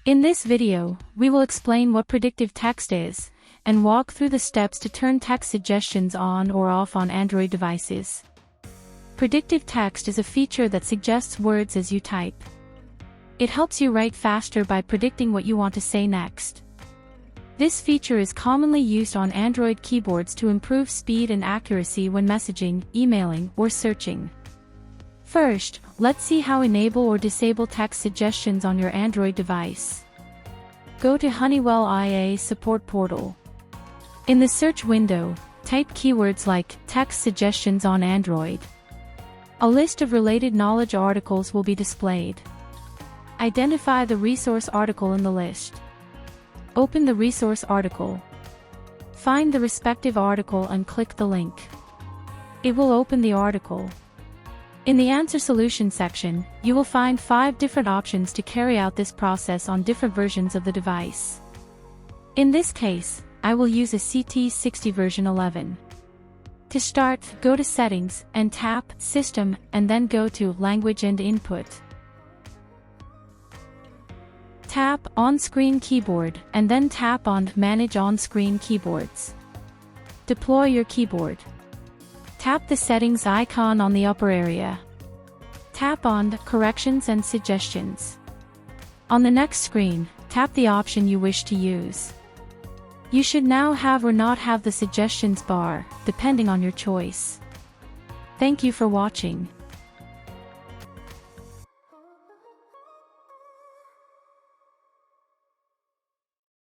In this video, we will explain what predictive text is, and walk through the steps to turn text suggestions on or off on Android devices. Predictive text is a feature that suggests words as you type. It helps you write faster by predicting what you want to say next. This feature is commonly used on Android keyboards to improve speed and accuracy when messaging, emailing, or searching. First, let's see how enable or disable text suggestions on your Android device. Go to Honeywell IA support portal. In the search window, type keywords like text suggestions on Android. A list of related knowledge articles will be displayed. Identify the resource article in the list. Open the resource article. Find the respective article and click the link. It will open the article. In the Answer Solution section, you will find 5 different options to carry out this process on different versions of the device. In this case, I will use a CT60 version 11. To start, go to Settings, and tap System, and then go to Language and Input. Tap On-Screen Keyboard, and then tap on Manage On-Screen Keyboards. Deploy your keyboard. Tap the Settings icon on the upper area. Tap on Corrections and Suggestions. On the next screen, tap the option you wish to use. You should now have or not have the suggestions bar, depending on your choice. Thank you for watching.